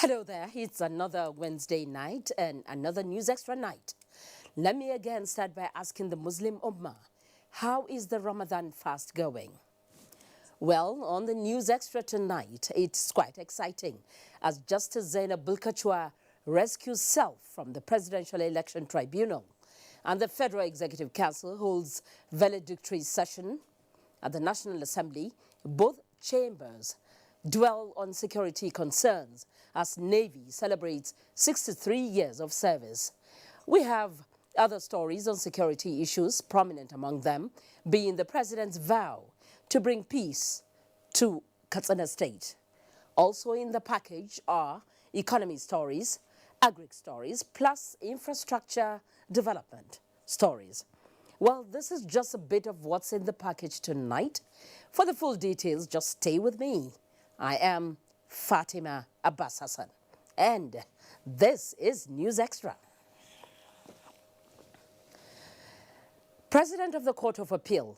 Hello there, it's another Wednesday night and another News Extra night. Let me again start by asking the Muslim Ummah, how is the Ramadan fast going? Well, on the News Extra tonight, it's quite exciting as Justice Zainab Bulkachua rescues self from the Presidential Election Tribunal and the Federal Executive Council holds valedictory session at the National Assembly. Both chambers dwell on security concerns as Navy celebrates 63 years of service. We have other stories on security issues, prominent among them being the president's vow to bring peace to Katsina State. Also in the package are economy stories, agri stories, plus infrastructure development stories. Well, this is just a bit of what's in the package tonight. For the full details, just stay with me. I am Fatima Abbas Hassan, and this is News Extra. President of the Court of Appeal,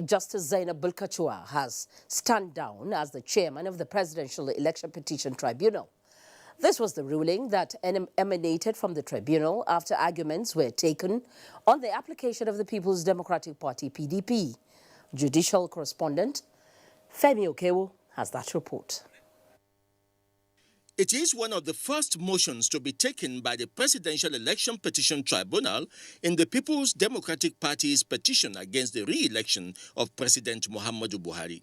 Justice Zainab Bulkachua, has stand down as the chairman of the Presidential Election Petition Tribunal. This was the ruling that emanated from the tribunal after arguments were taken on the application of the People's Democratic Party, PDP. Judicial correspondent Femi Okewo has that report. It is one of the first motions to be taken by the Presidential Election Petition Tribunal in the People's Democratic Party's petition against the re-election of President Muhammadu Buhari.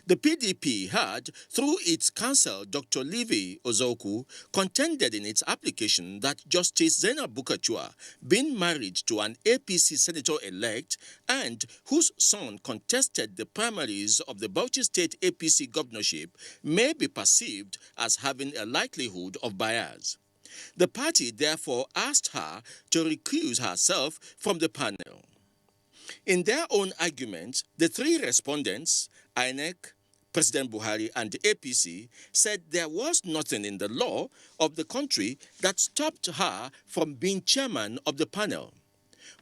The PDP had, through its counsel, Dr. Livy Ozoku, contended in its application that Justice Zainab Bulkachua, being married to an APC senator-elect and whose son contested the primaries of the Bauchi State APC governorship, may be perceived as having a likelihood of bias. The party therefore asked her to recuse herself from the panel. In their own argument, the three respondents, INEC, President Buhari, and the APC, said there was nothing in the law of the country that stopped her from being chairman of the panel.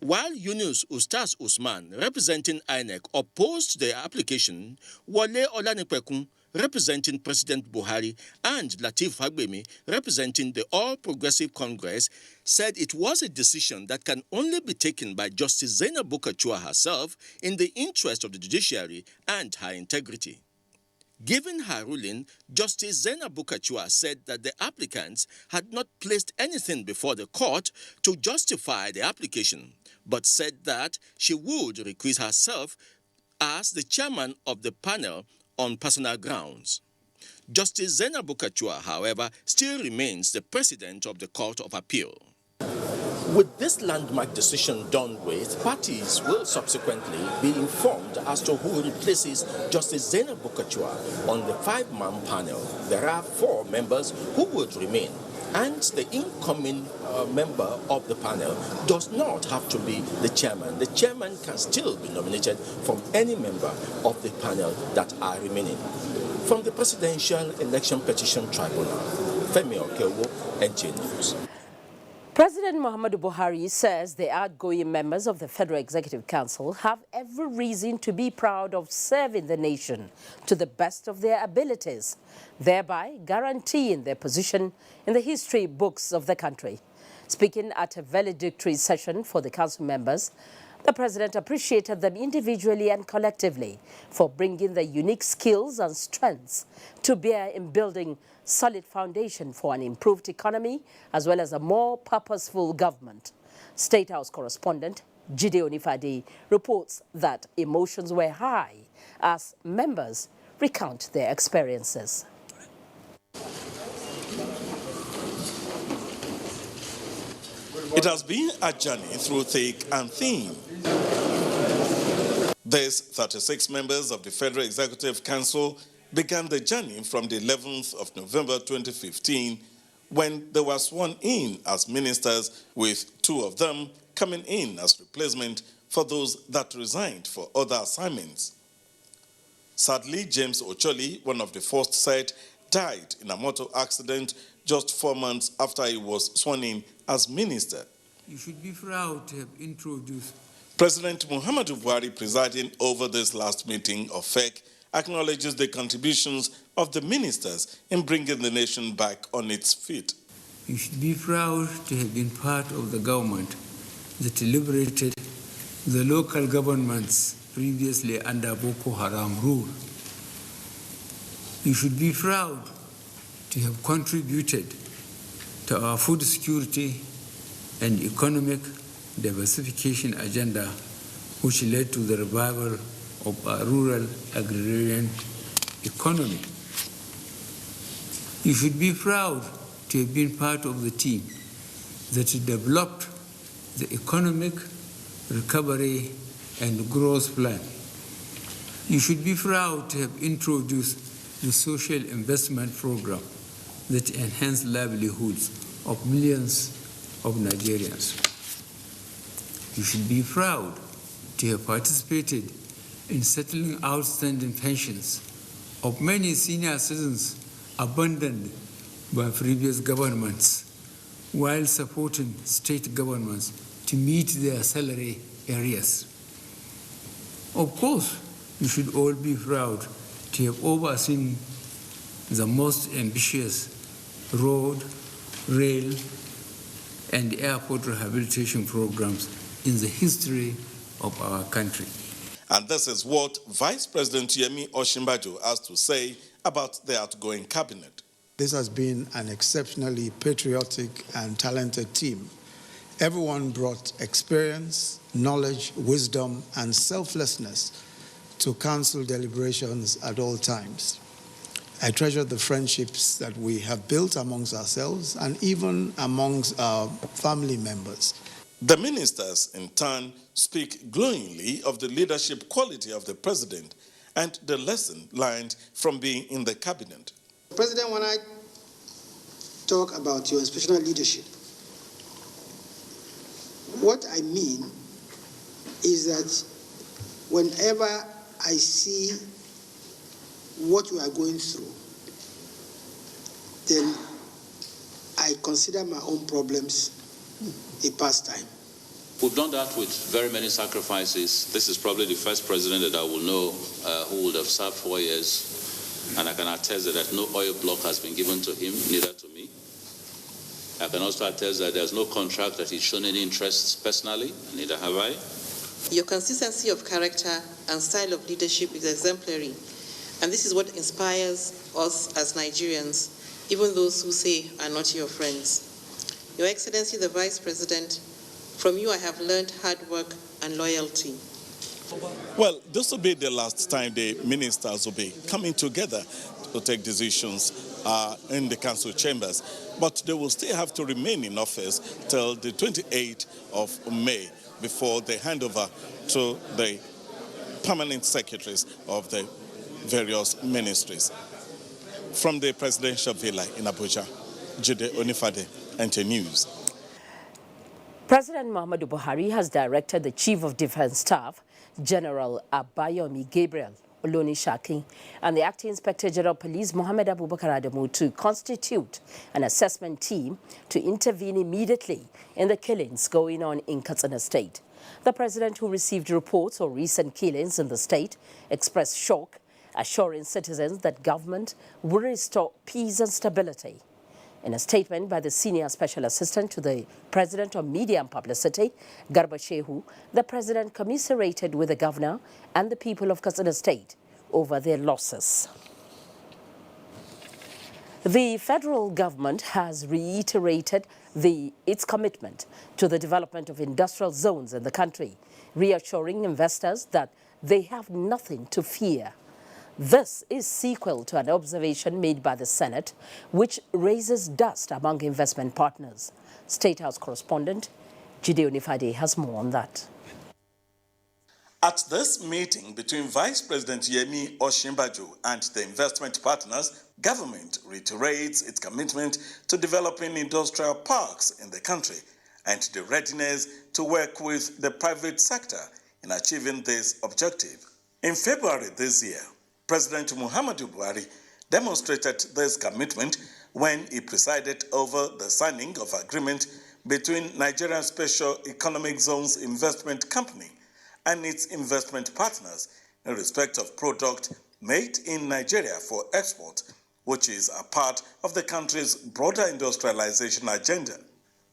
While Yunus Ustaz Usman, representing INEC, opposed the application, Wale Olanipekun, representing President Buhari, and Lateef Fagbemi, representing the All Progressive Congress, said it was a decision that can only be taken by Justice Zainab Bulkachua herself in the interest of the judiciary and her integrity. Given her ruling, Justice Zainab Bulkachua said that the applicants had not placed anything before the court to justify the application, but said that she would recuse herself as the chairman of the panel on personal grounds. Justice Zainab Bulkachua, however, still remains the president of the Court of Appeal. With this landmark decision done with, parties will subsequently be informed as to who replaces Justice Zainab Bulkachua on the 5-man panel. There are 4 members who would remain, and the incoming member of the panel does not have to be the chairman. The chairman can still be nominated from any member of the panel that are remaining. From the Presidential Election Petition Tribunal, Femi Okewo, NJ News. President Muhammadu Buhari says the outgoing members of the Federal Executive Council have every reason to be proud of serving the nation to the best of their abilities, thereby guaranteeing their position in the history books of the country. Speaking at a valedictory session for the council members, the president appreciated them individually and collectively for bringing their unique skills and strengths to bear in building solid foundation for an improved economy as well as a more purposeful government. State House correspondent Jide Onifade reports that emotions were high as members recount their experiences. It has been a journey through thick and thin. These 36 members of the Federal Executive Council began the journey from the 11th of November 2015 when they were sworn in as ministers, with 2 of them coming in as replacement for those that resigned for other assignments. Sadly, James Ocholi, one of the first set, died in a motor accident just 4 months after he was sworn in as minister. You should be proud to have introduced President Muhammadu Buhari, presiding over this last meeting of FEC, acknowledges the contributions of the ministers in bringing the nation back on its feet. You should be proud to have been part of the government that liberated the local governments previously under Boko Haram rule. You should be proud to have contributed to our food security and economic diversification agenda, which led to the revival of our rural agrarian economy. You should be proud to have been part of the team that developed the economic recovery and growth plan. You should be proud to have introduced the social investment program that enhanced livelihoods of millions of Nigerians. You should be proud to have participated in settling outstanding pensions of many senior citizens abandoned by previous governments, while supporting state governments to meet their salary arrears. Of course, you should all be proud to have overseen the most ambitious road, rail, and airport rehabilitation programs in the history of our country. And this is what Vice President Yemi Osinbajo has to say about the outgoing cabinet. This has been an exceptionally patriotic and talented team. Everyone brought experience, knowledge, wisdom, and selflessness to council deliberations at all times. I treasure the friendships that we have built amongst ourselves and even amongst our family members. The ministers, in turn, speak glowingly of the leadership quality of the president and the lesson learned from being in the cabinet. President, when I talk about your exceptional leadership, what I mean is that whenever I see what you are going through, then I consider my own problems a pastime. We've done that with very many sacrifices. This is probably the first president that I will know who would have served 4 years. And I can attest that no oil block has been given to him, neither to me. I can also attest that there's no contract that he's shown any interest personally, neither have I. Your consistency of character and style of leadership is exemplary. And this is what inspires us as Nigerians, even those who say are not your friends. Your Excellency, the Vice President, from you I have learned hard work and loyalty. Well, this will be the last time the ministers will be coming together to take decisions in the council chambers. But they will still have to remain in office till the 28th of May before they hand over to the permanent secretaries of the various ministries. From the presidential villa in Abuja, Jude Onifade, NT News. President Muhammadu Buhari has directed the Chief of Defense Staff, General Abayomi Gabriel Oloni-Shakin, and the Acting Inspector General Police Mohammed Abubakar Adamu to constitute an assessment team to intervene immediately in the killings going on in Katsina State. The president, who received reports of recent killings in the state, expressed shock, assuring citizens that government will restore peace and stability. In a statement by the Senior Special Assistant to the President on Media and Publicity, Garba Shehu, the President commiserated with the Governor and the people of Katsina State over their losses. The federal government has reiterated its commitment to the development of industrial zones in the country, reassuring investors that they have nothing to fear. This is sequel to an observation made by the Senate, which raises dust among investment partners. State House correspondent Jide Onifade has more on that. At this meeting between Vice President Yemi Osinbajo and the investment partners, government reiterates its commitment to developing industrial parks in the country and the readiness to work with the private sector in achieving this objective. In February this year, President Muhammadu Buhari demonstrated this commitment when he presided over the signing of agreement between Nigerian Special Economic Zones Investment Company and its investment partners in respect of product made in Nigeria for export, which is a part of the country's broader industrialization agenda.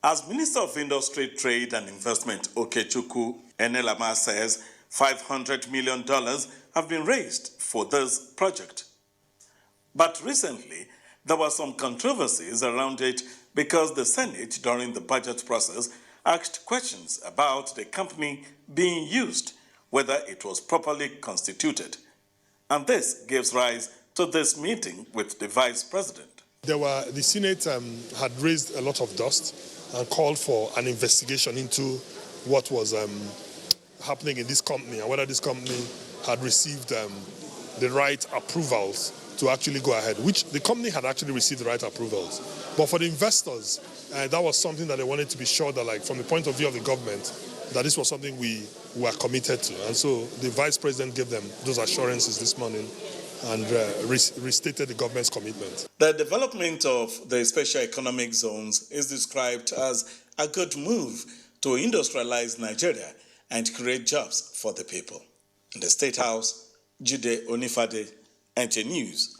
As Minister of Industry, Trade and Investment Okechukwu Enelama says, $500 million have been raised for this project. But recently, there were some controversies around it because the Senate, during the budget process, asked questions about the company being used, whether it was properly constituted. And this gives rise to this meeting with the Vice President. The Senate had raised a lot of dust and called for an investigation into what was happening in this company and whether this company had received the right approvals to actually go ahead, which the company had actually received the right approvals. But for the investors, that was something that they wanted to be sure that, like, from the point of view of the government, that this was something we were committed to. And so the Vice President gave them those assurances this morning and restated the government's commitment. The development of the special economic zones is described as a good move to industrialize Nigeria and create jobs for the people. In the State House, Jude Onifade, NT News.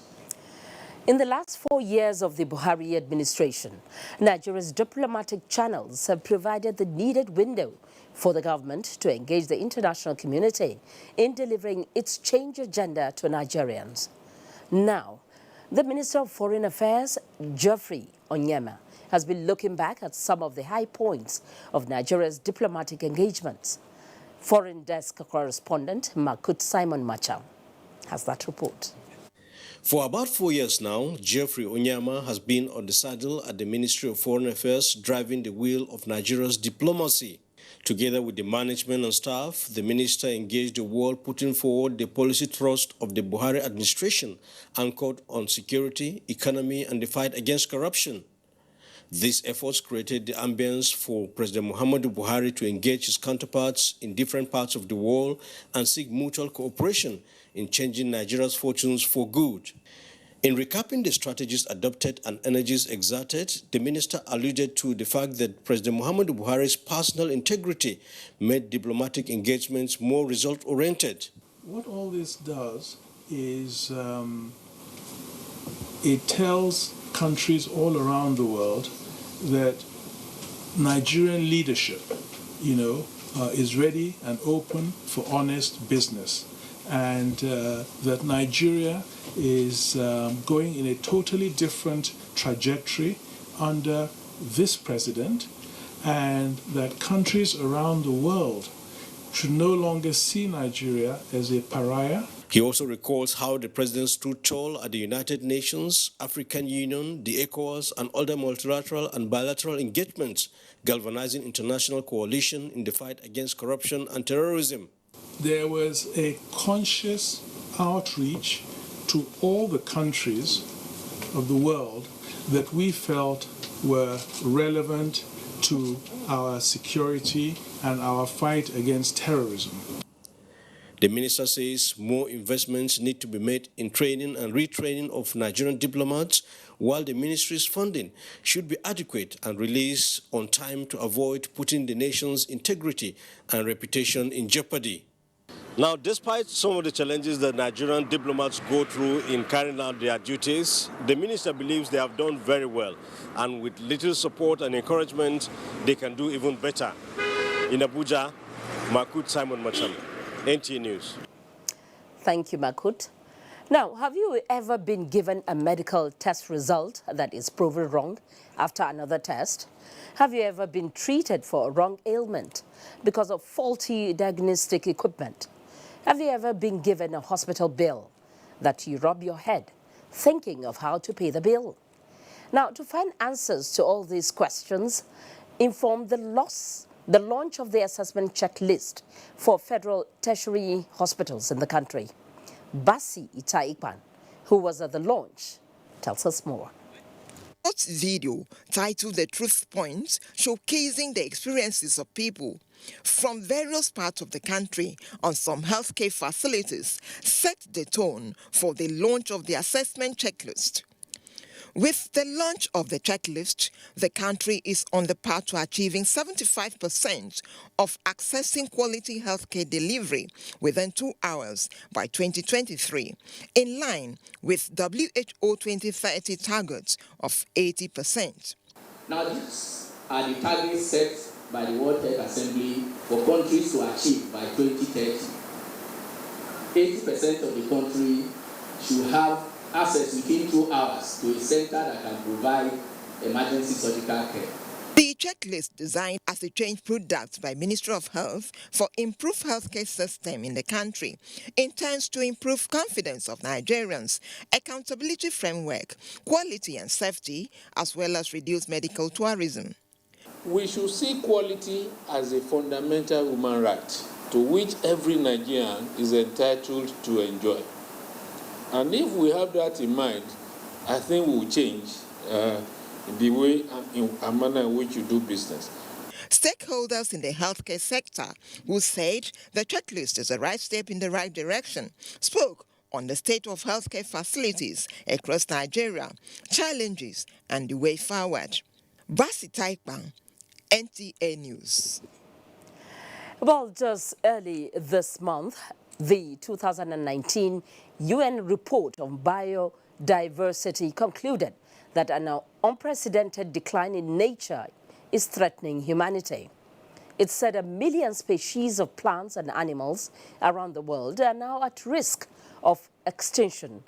In the last 4 years of the Buhari administration, Nigeria's diplomatic channels have provided the needed window for the government to engage the international community in delivering its change agenda to Nigerians. Now, the Minister of Foreign Affairs, Geoffrey Onyema, has been looking back at some of the high points of Nigeria's diplomatic engagements. Foreign Desk correspondent Makut Simon Macham has that report. For about 4 years now, Geoffrey Onyema has been on the saddle at the Ministry of Foreign Affairs, driving the wheel of Nigeria's diplomacy. Together with the management and staff, the minister engaged the world, putting forward the policy thrust of the Buhari administration, anchored on security, economy, and the fight against corruption. These efforts created the ambience for President Muhammadu Buhari to engage his counterparts in different parts of the world and seek mutual cooperation in changing Nigeria's fortunes for good. In recapping the strategies adopted and energies exerted, the minister alluded to the fact that President Muhammadu Buhari's personal integrity made diplomatic engagements more result-oriented. What all this does is it tells countries all around the world that Nigerian leadership, is ready and open for honest business, and that Nigeria is going in a totally different trajectory under this president, and that countries around the world should no longer see Nigeria as a pariah. He also recalls how the president stood tall at the United Nations, African Union, the ECOWAS, and other multilateral and bilateral engagements, galvanizing international coalition in the fight against corruption and terrorism. There was a conscious outreach to all the countries of the world that we felt were relevant to our security and our fight against terrorism. The minister says more investments need to be made in training and retraining of Nigerian diplomats, while the ministry's funding should be adequate and released on time to avoid putting the nation's integrity and reputation in jeopardy. Now, despite some of the challenges that Nigerian diplomats go through in carrying out their duties, the minister believes they have done very well, and with little support and encouragement, they can do even better. In Abuja, Makut Simon Macham, NT News. Thank you, Makut. Now, have you ever been given a medical test result that is proven wrong after another test? Have you ever been treated for a wrong ailment because of faulty diagnostic equipment? Have you ever been given a hospital bill that you rub your head thinking of how to pay the bill? Now, to find answers to all these questions, inform the launch of the assessment checklist for federal tertiary hospitals in the country. Basi Itaipan, who was at the launch, tells us more. Short video titled The Truth Points, showcasing the experiences of people from various parts of the country on some healthcare facilities, set the tone for the launch of the assessment checklist. With the launch of the checklist, the country is on the path to achieving 75% of accessing quality healthcare delivery within 2 hours by 2023, in line with WHO 2030 targets of 80%. Now, these are the targets set by the World Health Assembly for countries to achieve by 2030. 80% of the country should have access within 2 hours to a center that can provide emergency surgical care. The checklist, designed as a change product by Ministry of Health for improved healthcare system in the country, intends to improve confidence of Nigerians, accountability framework, quality and safety, as well as reduce medical tourism. We should see quality as a fundamental human right to which every Nigerian is entitled to enjoy. And if we have that in mind, I think we will change the way and manner in which you do business. Stakeholders in the healthcare sector who said the checklist is a right step in the right direction spoke on the state of healthcare facilities across Nigeria, challenges and the way forward. Basi Taipang, NTA News. Well, just early this month, the 2019 UN report on biodiversity concluded that an unprecedented decline in nature is threatening humanity. It said 1 million species of plants and animals around the world are now at risk of extinction,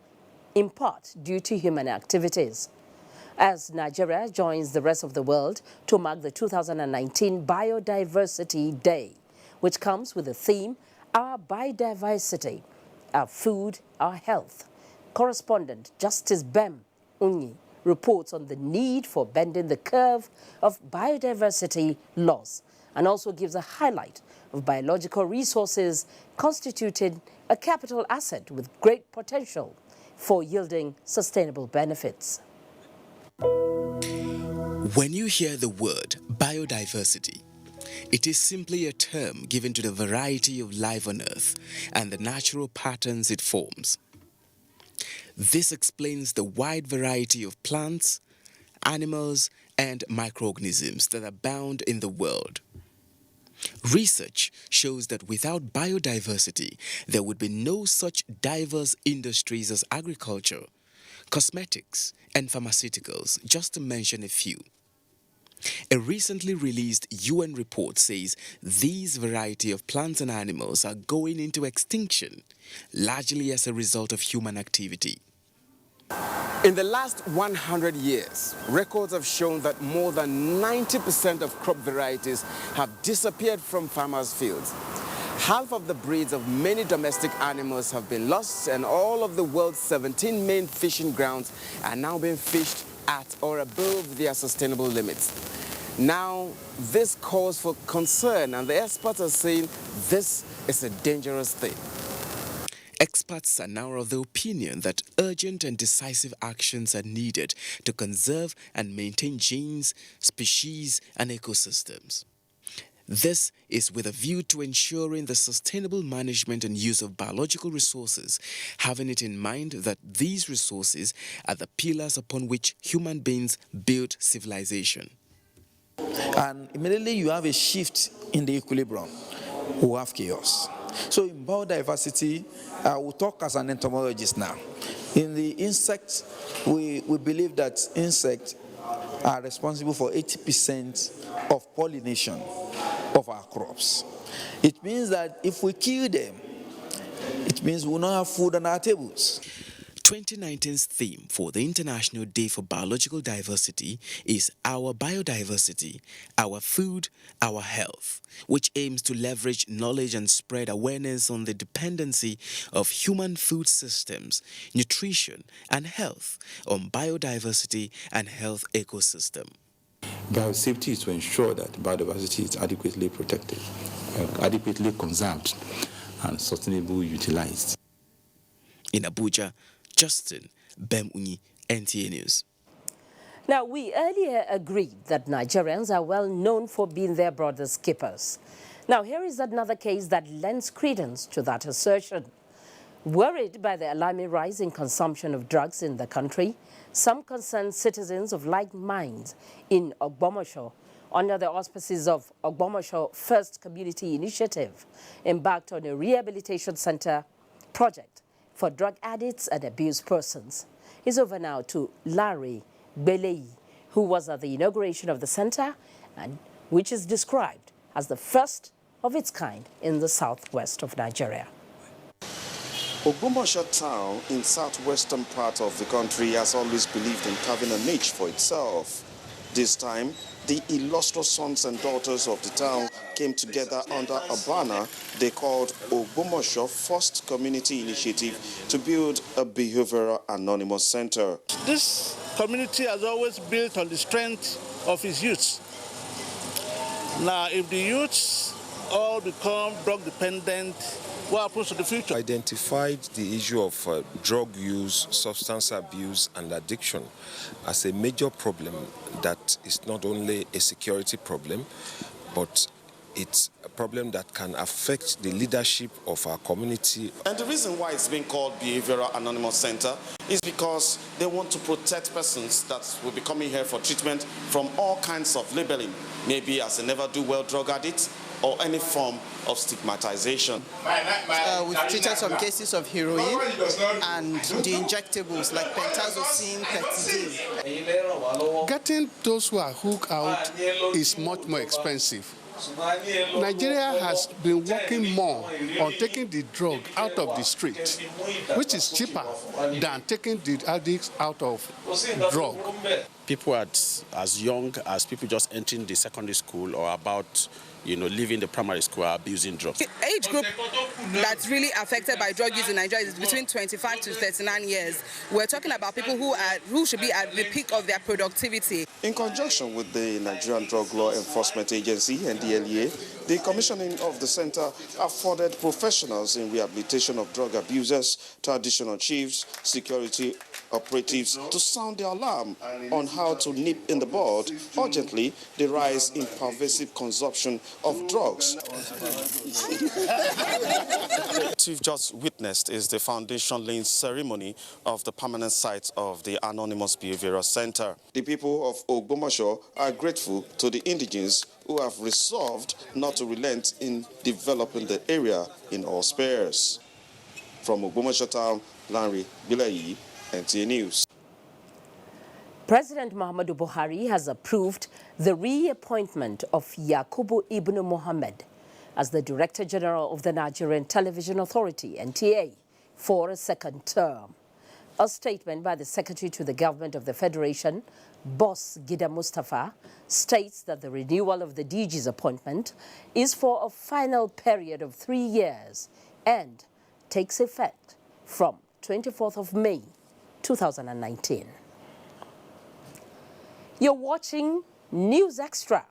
in part due to human activities. As Nigeria joins the rest of the world to mark the 2019 Biodiversity Day, which comes with the theme, Our Biodiversity, Our Food, Our Health. Correspondent Justice Bem Unyi reports on the need for bending the curve of biodiversity loss and also gives a highlight of biological resources constituting a capital asset with great potential for yielding sustainable benefits. When you hear the word biodiversity, it is simply a term given to the variety of life on Earth and the natural patterns it forms. This explains the wide variety of plants, animals, and microorganisms that abound in the world. Research shows that without biodiversity, there would be no such diverse industries as agriculture, cosmetics, and pharmaceuticals, just to mention a few. A recently released UN report says these variety of plants and animals are going into extinction, largely as a result of human activity. In the last 100 years, records have shown that more than 90% of crop varieties have disappeared from farmers' fields. Half of the breeds of many domestic animals have been lost, and all of the world's 17 main fishing grounds are now being fished at or above their sustainable limits. Now, this calls for concern, and the experts are saying this is a dangerous thing. Experts are now of the opinion that urgent and decisive actions are needed to conserve and maintain genes, species, and ecosystems. This is with a view to ensuring the sustainable management and use of biological resources, having it in mind that these resources are the pillars upon which human beings build civilization. And immediately you have a shift in the equilibrium, we have chaos. So in biodiversity, we'll talk as an entomologist now. In the insects, we believe that insects are responsible for 80% of pollination of our crops. It means that if we kill them, it means we will not have food on our tables. 2019's theme for the International Day for Biological Diversity is Our Biodiversity, Our Food, Our Health, which aims to leverage knowledge and spread awareness on the dependency of human food systems, nutrition, and health on biodiversity and health ecosystem. Biosafety is to ensure that biodiversity is adequately protected, adequately conserved, and sustainably utilized. In Abuja, Justin Bem Unyi, NTA News. Now, we earlier agreed that Nigerians are well known for being their brothers' keepers. Now, here is another case that lends credence to that assertion. Worried by the alarming rise in consumption of drugs in the country, some concerned citizens of like minds in Ogbomosho, under the auspices of Ogbomosho First Community Initiative, embarked on a rehabilitation center project for drug addicts and abused persons. It's over now to Larry Belei, who was at the inauguration of the center, and which is described as the first of its kind in the southwest of Nigeria. Ogbomosho town in southwestern part of the country has always believed in carving a niche for itself. This time, the illustrious sons and daughters of the town came together under a banner they called Ogbomosho First Community Initiative to build a behavioral anonymous center. This community has always built on the strength of its youths. Now, if the youths all become drug dependent, what happens to the future? Identified the issue of drug use, substance abuse and addiction as a major problem that is not only a security problem, but it's a problem that can affect the leadership of our community. And the reason why it's being called Behavioral Anonymous Center is because they want to protect persons that will be coming here for treatment from all kinds of labeling, maybe as a never-do-well drug addict or any form of stigmatization. We've treated some cases of heroin and the injectables like pentazocine, petidine. Getting those who are hooked out is much more expensive. Nigeria has been working more on taking the drug out of the street, which is cheaper than taking the addicts out of drug. People as young as people just entering the secondary school or about leaving the primary school are abusing drugs. The age group that's really affected by drug use in Nigeria is between 25 to 39 years. We're talking about people who should be at the peak of their productivity. In conjunction with the Nigerian Drug Law Enforcement Agency, NDLEA, the commissioning of the center afforded professionals in rehabilitation of drug abusers, traditional chiefs, security operatives to sound the alarm on how to nip in the bud urgently the rise in pervasive consumption of drugs. What we've just witnessed is the foundation laying ceremony of the permanent site of the Anonymous Behavioral Center. The people of Ogbomosho are grateful to the indigenes who have resolved not to relent in developing the area in all spheres. From Ogbomosho town, Larry Belei, NTA News. President Muhammadu Buhari has approved the reappointment of Yakubu Ibn Mohammed as the Director General of the Nigerian Television Authority, NTA, for a second term. A statement by the Secretary to the Government of the Federation, Boss Gida Mustafa, states that the renewal of the DG's appointment is for a final period of 3 years and takes effect from 24th of May, 2019. You're watching News Extra.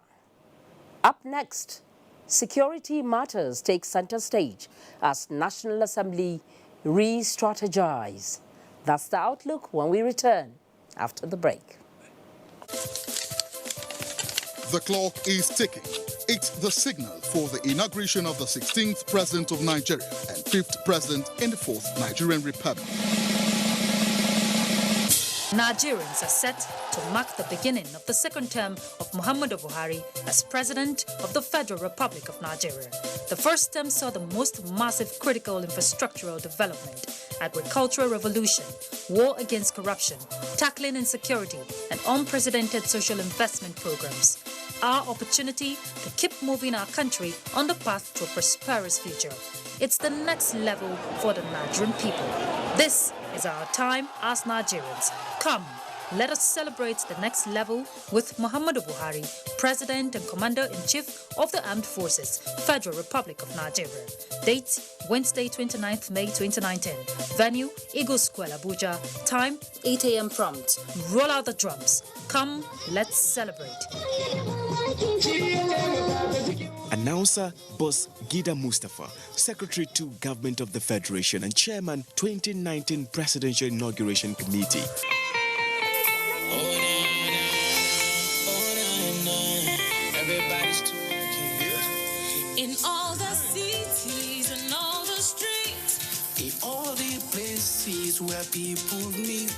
Up next, security matters take center stage as National Assembly re-strategize. That's the outlook when we return after the break. The clock is ticking. It's the signal for the inauguration of the 16th President of Nigeria and 5th President in the 4th Nigerian Republic. Nigerians are set to mark the beginning of the second term of Muhammadu Buhari as President of the Federal Republic of Nigeria. The first term saw the most massive critical infrastructural development, agricultural revolution, war against corruption, tackling insecurity, and unprecedented social investment programs. Our opportunity to keep moving our country on the path to a prosperous future. It's the next level for the Nigerian people. This is our time as Nigerians. Come, let us celebrate the next level with Muhammadu Buhari, President and Commander-in-Chief of the Armed Forces, Federal Republic of Nigeria. Date, Wednesday, 29th May 2019. Venue, Eagle Square, Abuja. Time, 8 a.m. prompt. Roll out the drums. Come, let's celebrate. Announcer Boss Gida Mustafa, Secretary to Government of the Federation and Chairman 2019 Presidential Inauguration Committee. Everybody's talking in all the cities and all the streets, in all the people meet.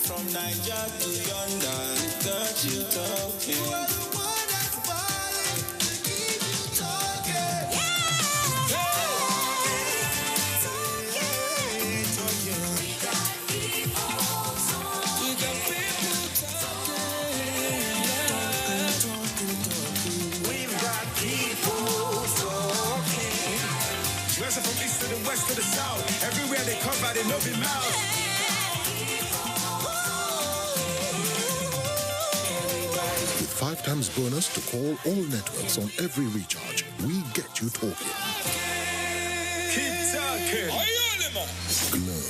From Niger to yonder, got you talking. You are the one that's falling to keep you talking. We got people talking. We've got people talking. Listen from east to the west to the south. Everywhere they cover, they know the mouth. With 5 times bonus to call all networks on every recharge, we get you talking. Keep talking. Glow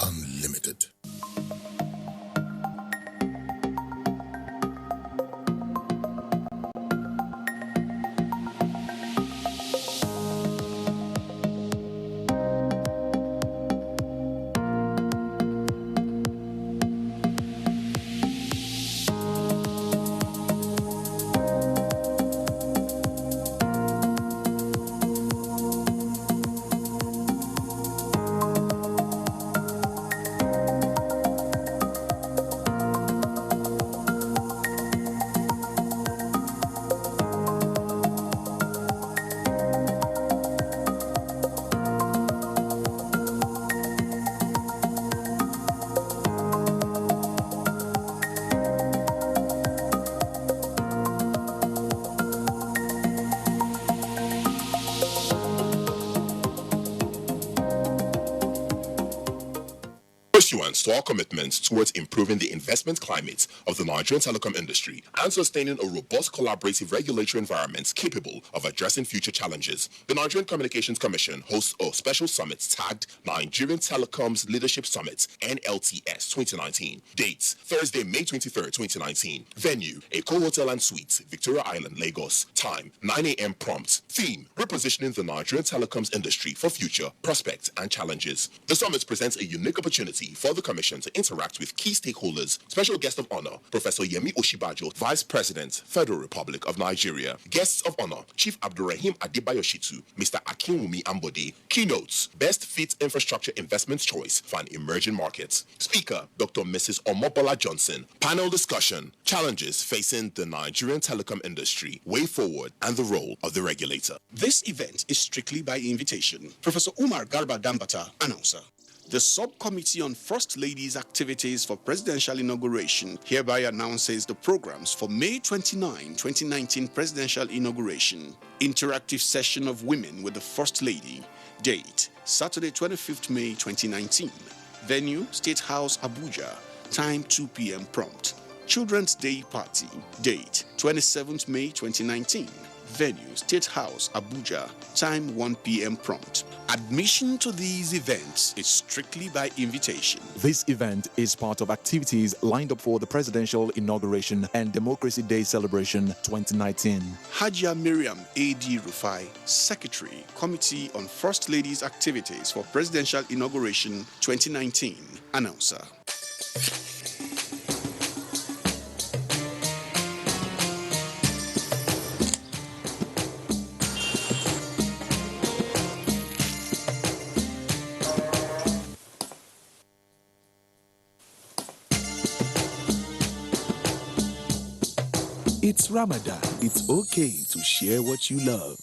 Unlimited. Pursuant to our commitments towards improving the investment climate of the Nigerian telecom industry and sustaining a robust collaborative regulatory environment capable of addressing future challenges, the Nigerian Communications Commission hosts a special summit tagged Nigerian Telecoms Leadership Summit NLTS 2019. Dates: Thursday, May 23rd, 2019. Venue: Eko Hotel and Suites, Victoria Island, Lagos. Time: 9 a.m. prompt. Theme: Repositioning the Nigerian telecoms industry for future prospects and challenges. The summit presents a unique opportunity for the Commission to interact with key stakeholders. Special guest of honor, Professor Yemi Oshibajo, Vice President, Federal Republic of Nigeria. Guests of honor, Chief Abdurrahim Adebayo Shitu, Mr. Akinwumi Ambode. Keynotes: Best Fit Infrastructure Investment Choice for an Emerging Market. Speaker, Dr. Mrs. Omobola Johnson. Panel discussion: Challenges facing the Nigerian telecom industry, way forward, and the role of the regulator. This event is strictly by invitation. Professor Umar Garba Dambata, announcer. The Subcommittee on First Ladies' Activities for Presidential Inauguration hereby announces the programs for May 29, 2019 Presidential Inauguration. Interactive session of women with the First Lady. Date: Saturday, 25th May 2019. Venue: State House, Abuja. Time: 2 p.m. prompt. Children's Day Party. Date: 27th May 2019. Venue: State House, Abuja. Time: 1 p.m. prompt. Admission to these events is strictly by invitation. This event is part of activities lined up for the Presidential Inauguration and Democracy Day Celebration 2019. Hajia Miriam A.D. Rufai, Secretary, Committee on First Ladies' Activities for Presidential Inauguration 2019, announcer. It's Ramadan. It's okay to share what you love.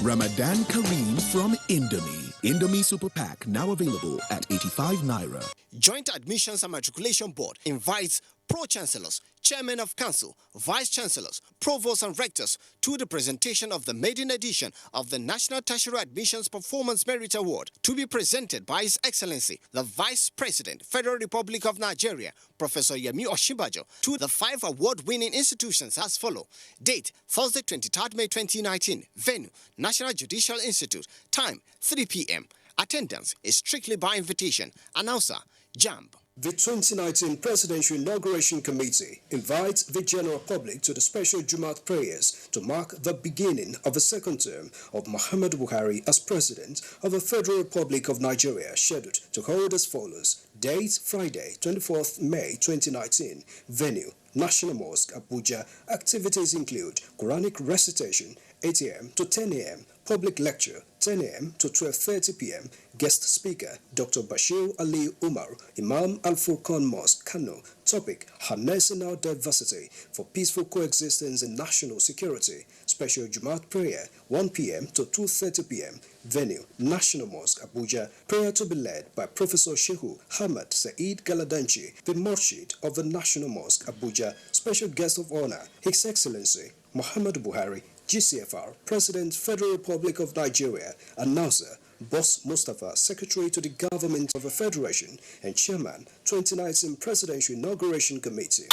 Ramadan Kareem from Indomie. Indomie Super Pack now available at 85 Naira. Joint Admissions and Matriculation Board invites Pro-Chancellors, Chairmen of Council, Vice-Chancellors, Provosts and Rectors to the presentation of the maiden edition of the National Tertiary Admissions Performance Merit Award to be presented by His Excellency, the Vice President, Federal Republic of Nigeria, Professor Yemi Oshibajo, to the 5 award-winning institutions as follows. Date: Thursday, 23rd May 2019. Venue: National Judicial Institute. Time: 3 p.m. Attendance is strictly by invitation. Announcer: JAMB. The 2019 Presidential Inauguration Committee invites the general public to the special Jumat prayers to mark the beginning of the second term of Muhammadu Buhari as President of the Federal Republic of Nigeria, scheduled to hold as follows. Date: Friday, 24th May 2019. Venue: National Mosque, Abuja. Activities include Quranic recitation, 8 a.m. to 10 a.m., Public lecture, 10 a.m. to 12:30 p.m. Guest speaker, Dr. Bashir Ali Umar, Imam Al-Furqan Mosque, Kano. Topic, harnessing our diversity for peaceful coexistence and national security. Special Jumat prayer, 1 p.m. to 2:30 p.m. Venue, National Mosque, Abuja. Prayer to be led by Professor Shehu Hamad Saeed Galadanchi, the Murshid of the National Mosque, Abuja. Special guest of honor, His Excellency Muhammad Buhari, GCFR, President, Federal Republic of Nigeria. Announcer, Boss Mustafa, Secretary to the Government of the Federation and Chairman, 2019 Presidential Inauguration Committee.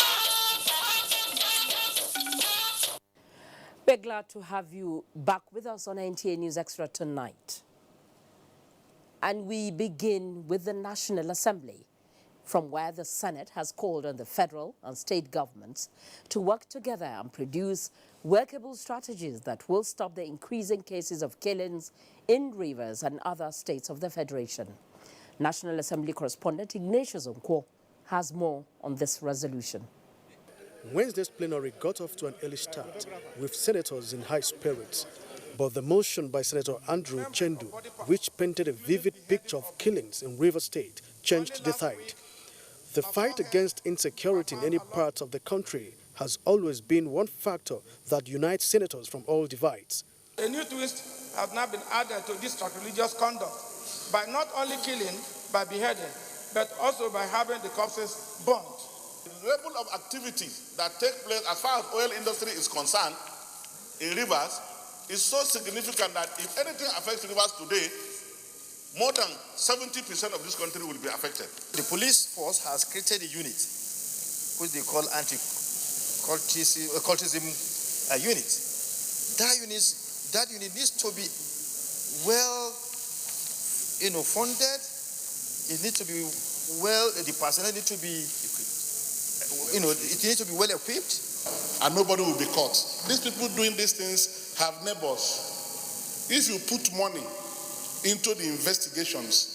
We're glad to have you back with us on NTA News Extra tonight. And we begin with the National Assembly, from where the Senate has called on the federal and state governments to work together and produce workable strategies that will stop the increasing cases of killings in rivers and other states of the Federation. National Assembly correspondent Ignatius Onkwo has more on this resolution. Wednesday's plenary got off to an early start with senators in high spirits. But the motion by Senator Andrew Chendu, which painted a vivid picture of killings in River State, changed the tide. The fight against insecurity in any part of the country has always been one factor that unites senators from all divides. A new twist has now been added to this sacrilegious conduct by not only killing, by beheading, but also by having the corpses burnt. The level of activities that take place as far as oil industry is concerned in rivers is so significant that if anything affects rivers today, more than 70% of this country will be affected. The police force has created a unit, which they call anti-cultism unit. That unit needs to be well, funded. It needs to be the personnel need to be, it needs to be well equipped. And nobody will be caught. These people doing these things have neighbors. If you put money into the investigations,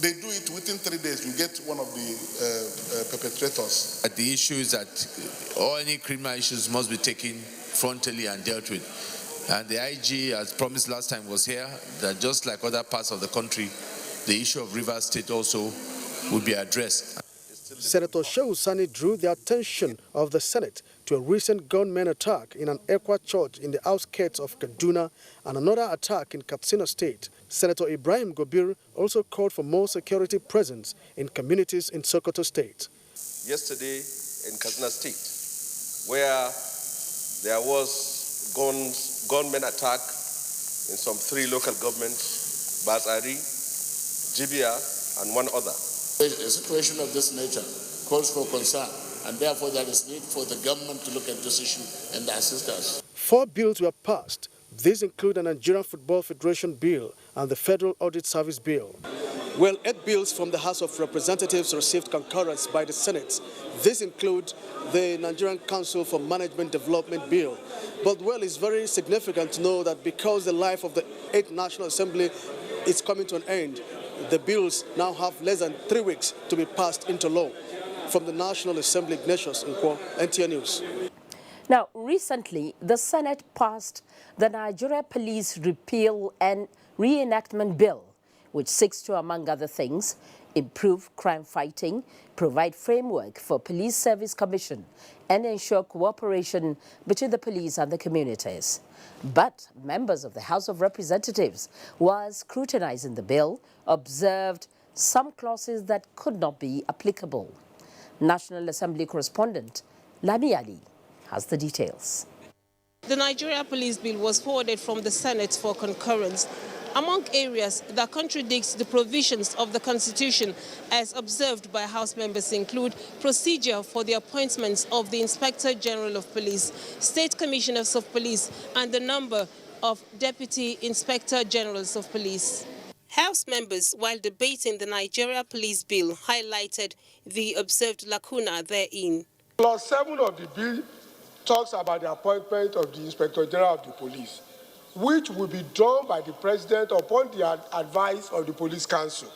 they do it within 3 days. You get one of the perpetrators. The issue is that all any criminal issues must be taken frontally and dealt with. And the IG, as promised last time, was here, that just like other parts of the country, the issue of River State also would be addressed. Senator Shehu Sani drew the attention of the Senate to a recent gunman attack in an Ekwa church in the outskirts of Kaduna and another attack in Katsina State. Senator Ibrahim Gobir also called for more security presence in communities in Sokoto State. Yesterday in Katsina State, where there was gunman attack in some 3 local governments, Basari, Jibia, and one other. A situation of this nature calls for concern, and therefore there is need for the government to look at this issue and assist us. 4 bills were passed. These include the Nigerian Football Federation Bill and the Federal Audit Service Bill. Well, 8 bills from the House of Representatives received concurrence by the Senate. These include the Nigerian Council for Management Development Bill. But, well, it's very significant to know that because the life of the 8th National Assembly is coming to an end, the bills now have less than 3 weeks to be passed into law. From the National Assembly, Ignatius Onkwo, NTA News. Now, recently, the Senate passed the Nigeria Police Repeal and Reenactment Bill, which seeks to, among other things, improve crime fighting, provide framework for police service commission, and ensure cooperation between the police and the communities. But members of the House of Representatives, while scrutinizing the bill, observed some clauses that could not be applicable. National Assembly correspondent Lami Ali has the details. The Nigeria Police Bill was forwarded from the Senate for concurrence. Among areas that contradicts the provisions of the Constitution as observed by House members include procedure for the appointments of the Inspector General of Police, State Commissioners of Police, and the number of Deputy Inspector Generals of Police. House members, while debating the Nigeria Police Bill, highlighted the observed lacuna therein. Clause 7 of the bill talks about the appointment of the Inspector General of the Police, which will be done by the President upon the advice of the Police Council.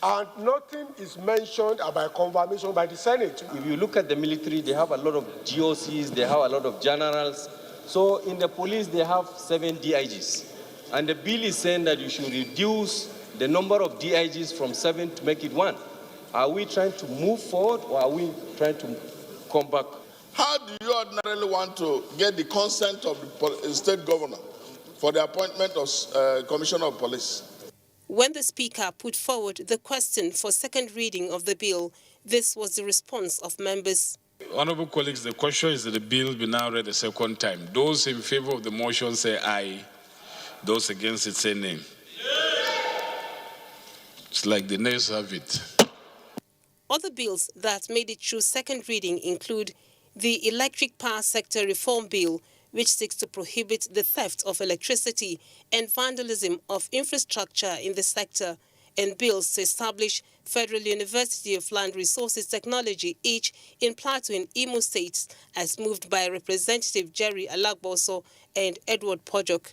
And nothing is mentioned about confirmation by the Senate. If you look at the military, they have a lot of GOCs, they have a lot of generals, So in the police, they have 7 DIGs. And the bill is saying that you should reduce the number of DIGs from 7 to make it 1. Are we trying to move forward, or are we trying to come back? How do you ordinarily want to get the consent of the state governor for the appointment of commissioner of police? When the Speaker put forward the question for second reading of the bill, this was the response of members. Honourable colleagues, the question is that the bill be now read a second time. Those in favour of the motion say aye. Those against it say nay. It's like the nays have it. Other bills that made it through second reading include the Electric Power Sector Reform Bill, which seeks to prohibit the theft of electricity and vandalism of infrastructure in the sector, and bills to establish Federal University of Land Resources Technology, each in Plateau and Imo states, as moved by Representative Jerry Alagboso and Edward Pojok.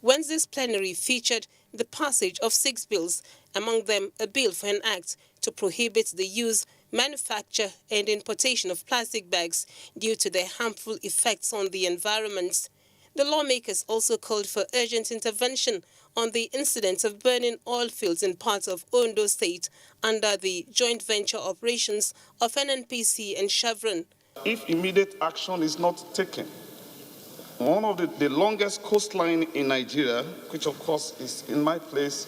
Wednesday's plenary featured the passage of 6 bills, among them a bill for an act to prohibit the use, manufacture and importation of plastic bags due to their harmful effects on the environment. The lawmakers also called for urgent intervention on the incident of burning oil fields in parts of Ondo State under the joint venture operations of NNPC and Chevron. If immediate action is not taken, one of the longest coastline in Nigeria, which of course is in my place,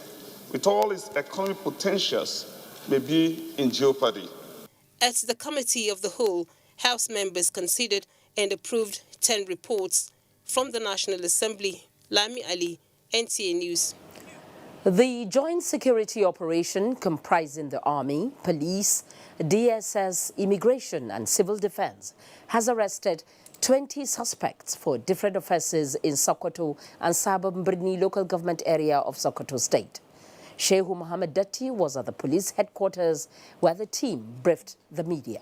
with all its economic potentials, may be in jeopardy. At the Committee of the Whole, House members considered and approved 10 reports. From the National Assembly, Lami Ali, NTA News. The joint security operation comprising the Army, Police, DSS, Immigration and Civil Defense has arrested 20 suspects for different offences in Sokoto and Sabambrni local government area of Sokoto State. Shehu Mohammed Datti was at the police headquarters where the team briefed the media.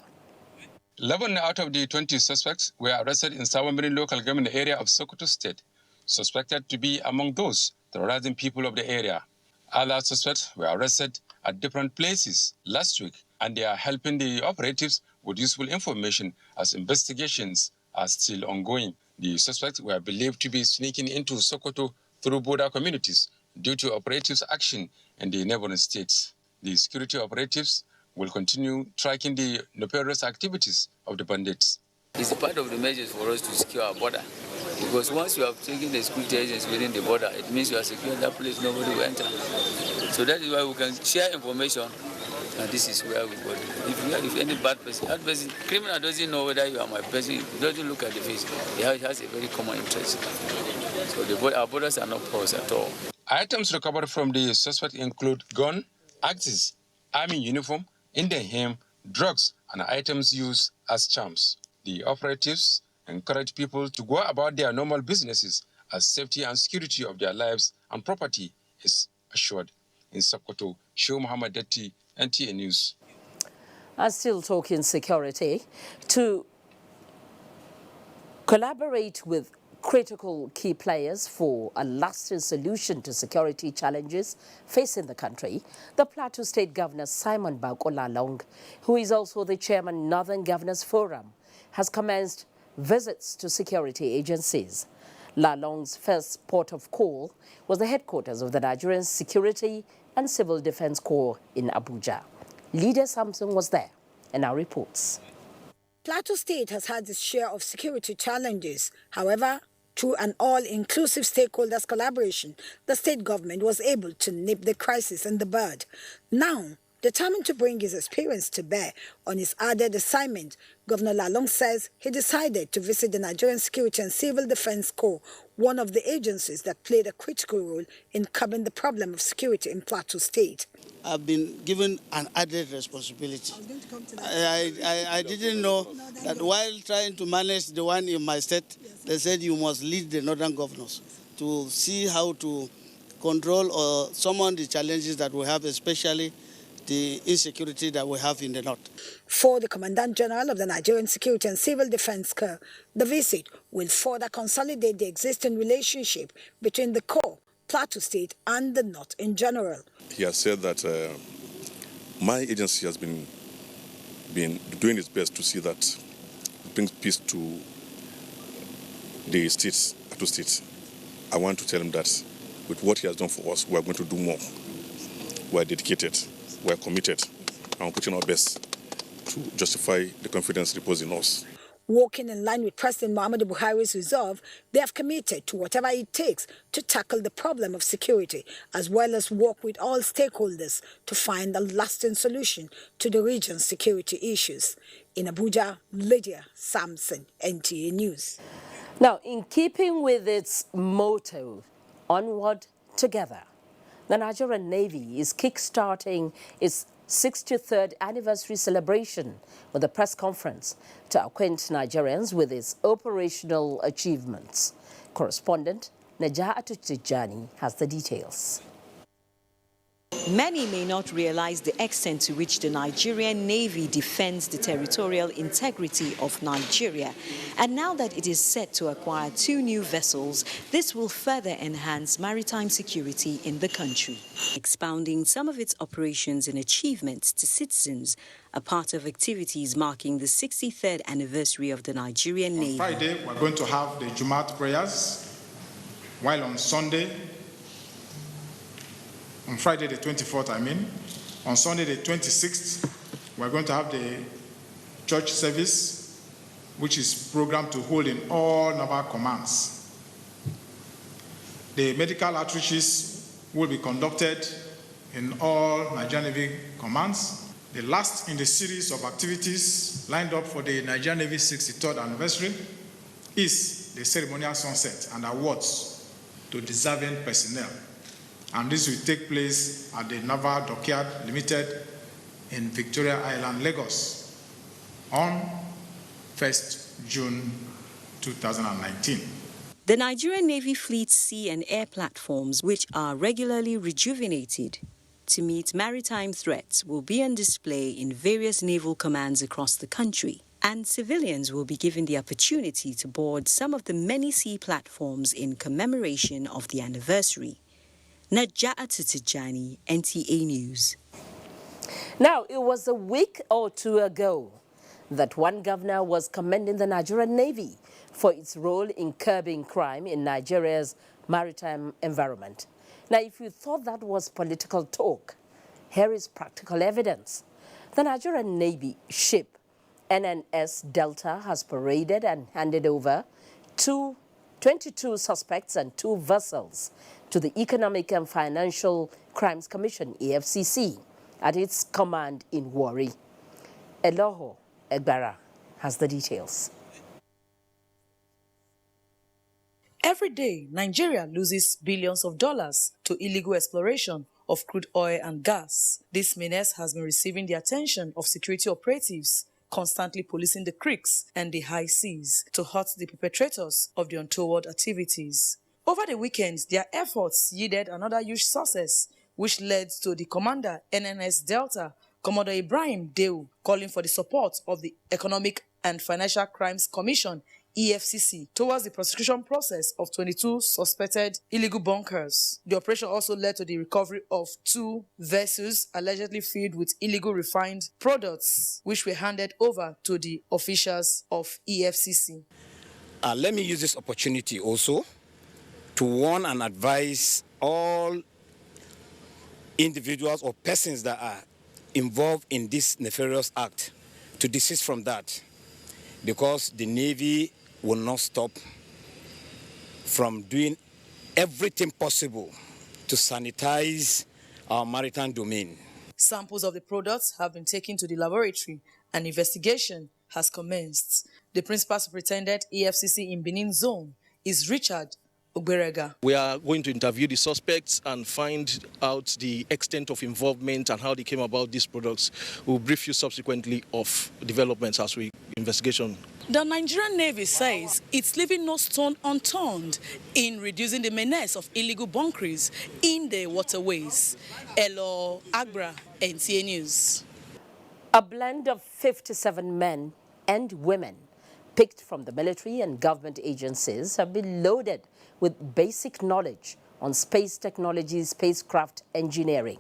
11 out of the 20 suspects were arrested in Sabambrni local government area of Sokoto State, suspected to be among those terrorizing people of the area. Other suspects were arrested at different places last week, and they are helping the operatives with useful information as investigations are still ongoing. The suspects were believed to be sneaking into Sokoto through border communities due to operatives' action in the neighboring states. The security operatives will continue tracking the nefarious activities of the bandits. It's part of the measures for us to secure our border. Because once you have taken the security agents within the border, it means you are securing that place, nobody will enter. So that is why we can share information, and this is where we go. If any bad person, criminal doesn't know whether you are my person, he doesn't look at the face. He has a very common interest. So our borders are not porous at all. Items recovered from the suspect include gun, axes, army uniform, Indian hemp, drugs, and items used as charms. The operatives encourage people to go about their normal businesses as safety and security of their lives and property is assured. In Sokoto, Shehu Mohammed Datti, NTA News. Still talking security, to collaborate with critical key players for a lasting solution to security challenges facing the country, the Plateau State Governor Simon Bako Lalong, who is also the chairman Northern Governors Forum, has commenced visits to security agencies. Lalong's first port of call was the headquarters of the Nigerian Security and Civil Defense Corps in Abuja. Leader Samson was there and now reports. Plateau State has had its share of security challenges. However, through an all-inclusive stakeholders collaboration, the state government was able to nip the crisis in the bud. Now, determined to bring his experience to bear on his added assignment, Governor Lalong says he decided to visit the Nigerian Security and Civil Defense Corps, one of the agencies that played a critical role in curbing the problem of security in Plateau State. I've been given an added responsibility. I didn't know that while trying to manage the one in my state, they said you must lead the northern governors to see how to control or summon the challenges that we have, especially the insecurity that we have in the north. For the Commandant General of the Nigerian Security and Civil Defense Corps, the visit will further consolidate the existing relationship between the Corps, Plateau State and the North in general. He has said that my agency has been doing its best to see that it brings peace to the states, two states. I want to tell him that with what he has done for us, we are going to do more. We are dedicated, we are committed, and we're putting our best to justify the confidence reposed in us. Working in line with President Muhammadu Buhari's resolve, they have committed to whatever it takes to tackle the problem of security, as well as work with all stakeholders to find a lasting solution to the region's security issues. In Abuja, Lydia Sampson, NTA News. Now, in keeping with its motto, onward together, the Nigerian Navy is kick-starting its 63rd anniversary celebration with a press conference to acquaint Nigerians with its operational achievements. Correspondent Najaa Tijani has the details. Many may not realize the extent to which the Nigerian Navy defends the territorial integrity of Nigeria. And now that it is set to acquire 2 new vessels, this will further enhance maritime security in the country. Expounding some of its operations and achievements to citizens, a part of activities marking the 63rd anniversary of the Nigerian Navy. On Friday, we're going to have the Jumat prayers, while on Sunday, on Friday the 24th, on Sunday the 26th, we're going to have the church service, which is programmed to hold in all naval commands. The medical outreaches will be conducted in all Nigerian Navy commands. The last in the series of activities lined up for the Nigerian Navy 63rd anniversary is the ceremonial sunset and awards to deserving personnel. And this will take place at the Naval Dockyard Limited in Victoria Island, Lagos, on 1st June 2019. The Nigerian Navy fleet's sea and air platforms, which are regularly rejuvenated to meet maritime threats, will be on display in various naval commands across the country. And civilians will be given the opportunity to board some of the many sea platforms in commemoration of the anniversary. Najaa Tijani, NTA News. Now, it was a week or two ago that one governor was commending the Nigerian Navy for its role in curbing crime in Nigeria's maritime environment. Now, if you thought that was political talk, here is practical evidence. The Nigerian Navy ship NNS Delta has paraded and handed over 22 suspects and 2 vessels to the Economic and Financial Crimes Commission, EFCC, at its command in Warri. Eloho Egbara has the details. Every day, Nigeria loses billions of dollars to illegal exploration of crude oil and gas. This menace has been receiving the attention of security operatives, constantly policing the creeks and the high seas to hurt the perpetrators of the untoward activities. Over the weekend, their efforts yielded another huge success, which led to the commander, NNS Delta, Commodore Ibrahim Deu, calling for the support of the Economic and Financial Crimes Commission, EFCC, towards the prosecution process of 22 suspected illegal bunkers. The operation also led to the recovery of 2 vessels allegedly filled with illegal refined products, which were handed over to the officials of EFCC. Let me use this opportunity also to warn and advise all individuals or persons that are involved in this nefarious act to desist from that, because the Navy will not stop from doing everything possible to sanitize our maritime domain. Samples of the products have been taken to the laboratory and investigation has commenced. The principal superintendent, EFCC in Benin Zone, is Richard Oberega. We are going to interview the suspects and find out the extent of involvement and how they came about these products. We'll brief you subsequently of developments as we investigation. The Nigerian Navy says it's leaving no stone unturned in reducing the menace of illegal bunkeries in the waterways. Elo Agbra, NTA News. A blend of 57 men and women picked from the military and government agencies have been loaded with basic knowledge on space technology, spacecraft engineering.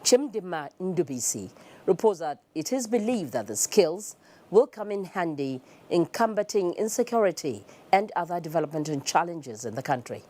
Chimdima Ndubisi reports that it is believed that the skills will come in handy in combating insecurity and other developmental challenges in the country.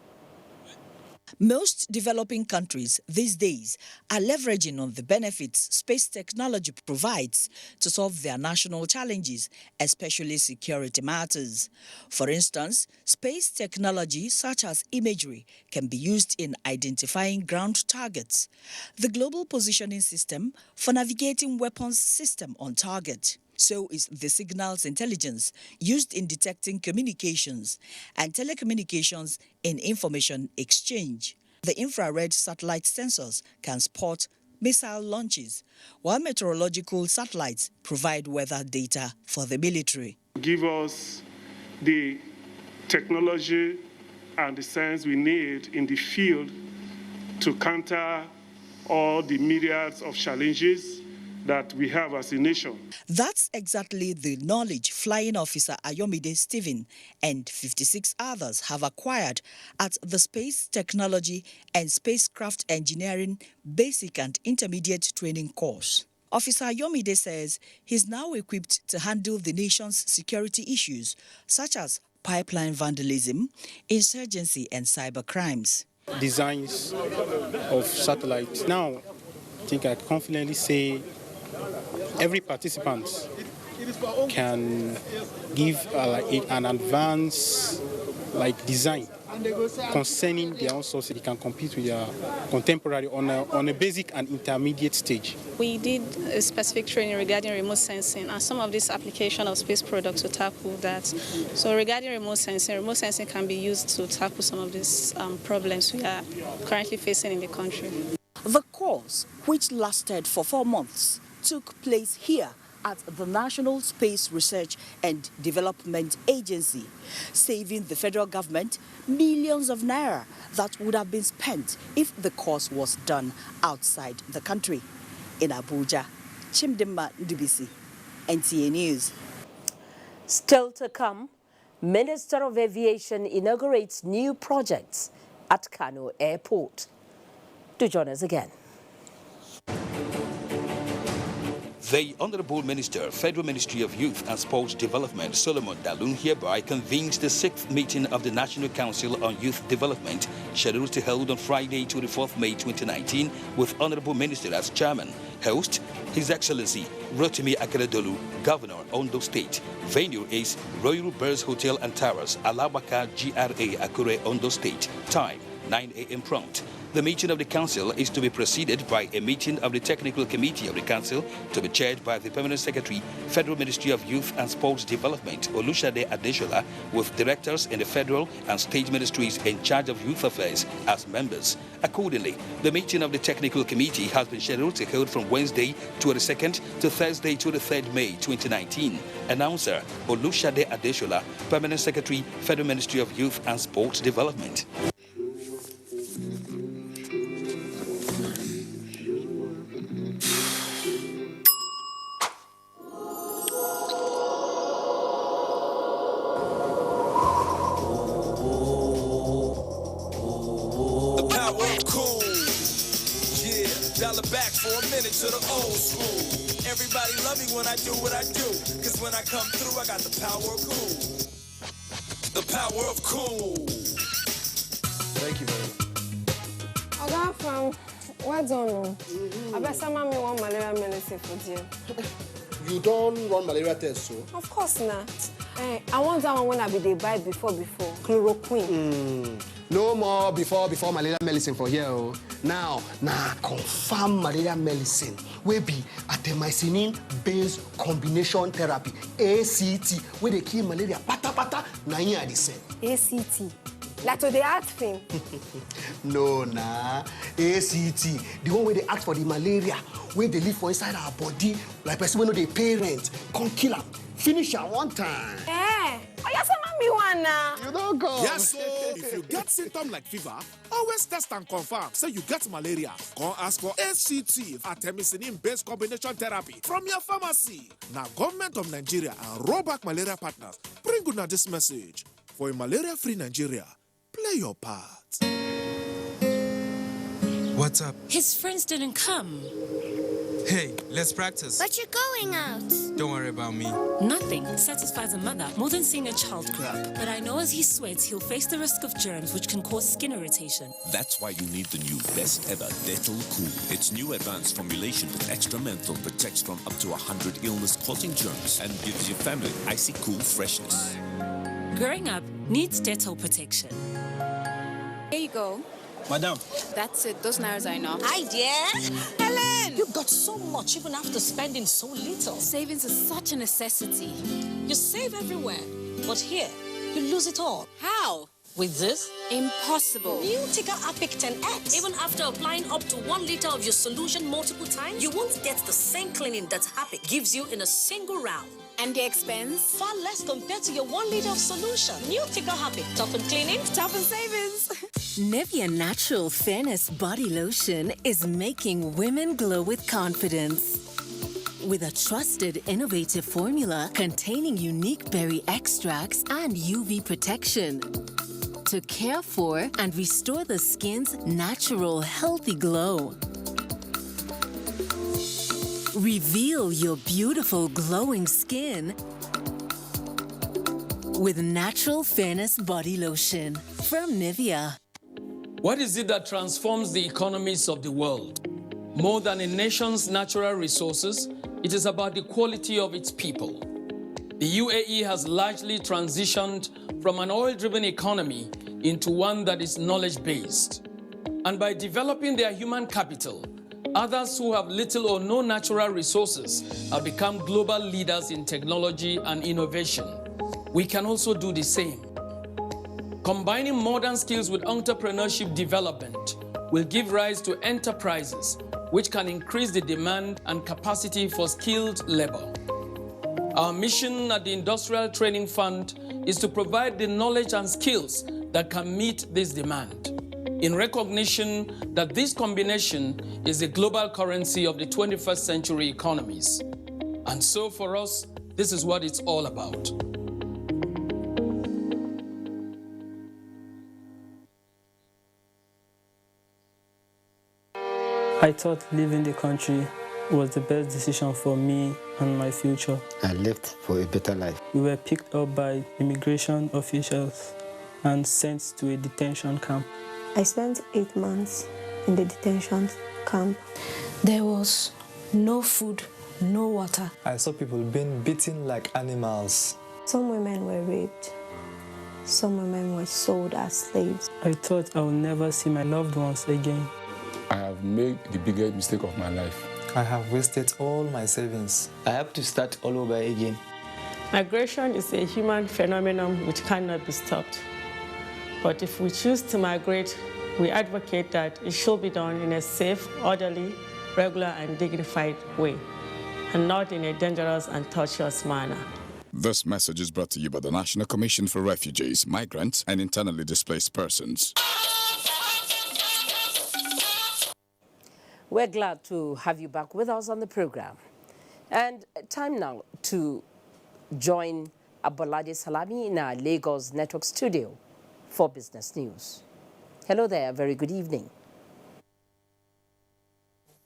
Most developing countries these days are leveraging on the benefits space technology provides to solve their national challenges, especially security matters. For instance, space technology such as imagery can be used in identifying ground targets, the global positioning system for navigating weapons system on target. So is the signals intelligence used in detecting communications and telecommunications in information exchange. The infrared satellite sensors can spot missile launches, while meteorological satellites provide weather data for the military. Give us the technology and the science we need in the field to counter all the myriads of challenges that we have as a nation. That's exactly the knowledge Flying Officer Ayomide Stephen and 56 others have acquired at the Space Technology and Spacecraft Engineering Basic and Intermediate Training course. Officer Ayomide says he's now equipped to handle the nation's security issues, such as pipeline vandalism, insurgency and cyber crimes. Designs of satellites. Now, I think I confidently say every participant can give an advanced design concerning their own sources. They can compete with their contemporary on a basic and intermediate stage. We did a specific training regarding remote sensing and some of this application of space products to tackle that. So regarding remote sensing can be used to tackle some of these problems we are currently facing in the country. The course, which lasted for 4 months, took place here at the National Space Research and Development Agency, saving the federal government millions of naira that would have been spent if the course was done outside the country. In Abuja, Chimdimma Ndubisi, NTA News. Still to come, Minister of Aviation inaugurates new projects at Kano Airport. Do join us again. The Honorable Minister, Federal Ministry of Youth and Sports Development, Solomon Dalun, hereby convenes the 6th meeting of the National Council on Youth Development, scheduled to hold on Friday, 24th May 2019, with Honorable Minister as chairman. Host, His Excellency Rotimi Akeredolu, Governor, Ondo State. Venue is Royal Birds Hotel and Towers, Alabaka, GRA, Akure, Ondo State. Time, 9 a.m. prompt. The meeting of the Council is to be preceded by a meeting of the Technical Committee of the Council, to be chaired by the Permanent Secretary, Federal Ministry of Youth and Sports Development, Olushade Adeshola, with directors in the federal and state ministries in charge of youth affairs as members. Accordingly, the meeting of the Technical Committee has been scheduled to hold from Wednesday 22nd to Thursday 23rd May 2019. Announcer, Olushade Adeshola, Permanent Secretary, Federal Ministry of Youth and Sports Development. Back for a minute to the old school. Everybody love me when I do what I do, cause when I come through I got the power of cool. The power of cool. Thank you very much. I got from what don't I bet some of me want malaria medicine for you. You don't run malaria tests, so? Of course not. I want that one when I be they buy before chloroquine. No more before malaria medicine for here. Now confirm malaria medicine will be artemisinin-based combination therapy, ACT, where they kill malaria pata na here the same. ACT. Like to the art thing. No, ACT, the one where they act for the malaria, where they live for inside our body, like person when they pay rent, come kill them, finish her one time. Oh, yes, me one now. You don't go. Yes, so if you get symptoms like fever, always test and confirm. Say you get malaria. Go ask for ACT, artemisinin-based combination therapy from your pharmacy. Now, Government of Nigeria and Rollback Malaria Partners bring you now this message. For a malaria-free Nigeria, play your part. What's up? His friends didn't come. Hey, let's practice. But you're going out. Don't worry about me. Nothing satisfies a mother more than seeing a child grow up. But I know as he sweats, he'll face the risk of germs which can cause skin irritation. That's why you need the new best ever Dettol Cool. Its new advanced formulation with extra menthol protects from up to 100 illness-causing germs and gives your family icy cool freshness. Growing up needs Dettol protection. Here you go. Madam. That's it. Those nails are enough. Hi, dear. Helen! You got so much even after spending so little. Savings is such a necessity. You save everywhere, but here, you lose it all. How? With this? Impossible. New Tika Apic 10X. Even after applying up to 1 liter of your solution multiple times, you won't get the same cleaning that Apic gives you in a single round. And the expense? Far less compared to your 1 liter of solution. New Tika Apic. Tough in cleaning, tough in savings. Nivea Natural Fairness Body Lotion is making women glow with confidence. With a trusted, innovative formula containing unique berry extracts and UV protection to care for and restore the skin's natural, healthy glow. Reveal your beautiful, glowing skin with Natural Fairness Body Lotion from Nivea. What is it that transforms the economies of the world? More than a nation's natural resources, it is about the quality of its people. The UAE has largely transitioned from an oil-driven economy into one that is knowledge-based. And by developing their human capital, others who have little or no natural resources have become global leaders in technology and innovation. We can also do the same. Combining modern skills with entrepreneurship development will give rise to enterprises which can increase the demand and capacity for skilled labor. Our mission at the Industrial Training Fund is to provide the knowledge and skills that can meet this demand, in recognition that this combination is the global currency of the 21st century economies. And so for us, this is what it's all about. I thought leaving the country was the best decision for me and my future. I left for a better life. We were picked up by immigration officials and sent to a detention camp. I spent 8 months in the detention camp. There was no food, no water. I saw people being beaten like animals. Some women were raped. Some women were sold as slaves. I thought I would never see my loved ones again. I have made the biggest mistake of my life. I have wasted all my savings. I have to start all over again. Migration is a human phenomenon which cannot be stopped. But if we choose to migrate, we advocate that it should be done in a safe, orderly, regular, and dignified way, and not in a dangerous and tortuous manner. This message is brought to you by the National Commission for Refugees, Migrants, and Internally Displaced Persons. We're glad to have you back with us on the program. And time now to join Abolade Salami in our Lagos Network studio for Business News. Hello there, very good evening.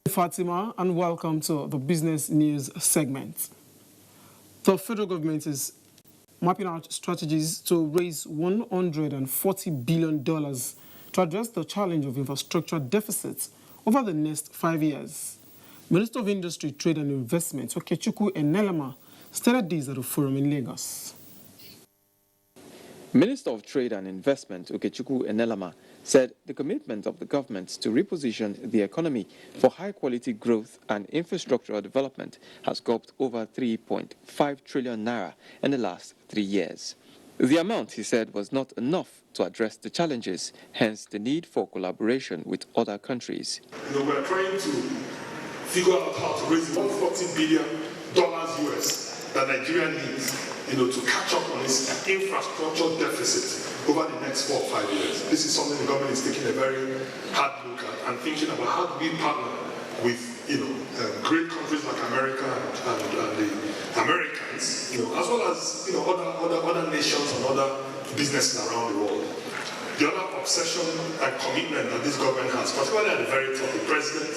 Fatima, and welcome to the Business News segment. The federal government is mapping out strategies to raise $140 billion to address the challenge of infrastructure deficits over the next 5 years. Minister of Industry, Trade and Investment, Okechukwu Enelama, stated this at a forum in Lagos. Minister of Trade and Investment, Okechukwu Enelama, said the commitment of the government to reposition the economy for high-quality growth and infrastructural development has gulped over 3.5 trillion naira in the last 3 years. The amount, he said, was not enough to address the challenges, hence the need for collaboration with other countries. We're trying to figure out how to raise $140 billion US that Nigeria needs, to catch up on its infrastructure deficit over the next 4 or 5 years. This is something the government is taking a very hard look at and thinking about how do we partner with, great countries like America and the Americans, as well as, other nations and other businesses around the world. The other obsession and commitment that this government has, particularly at the very top, the president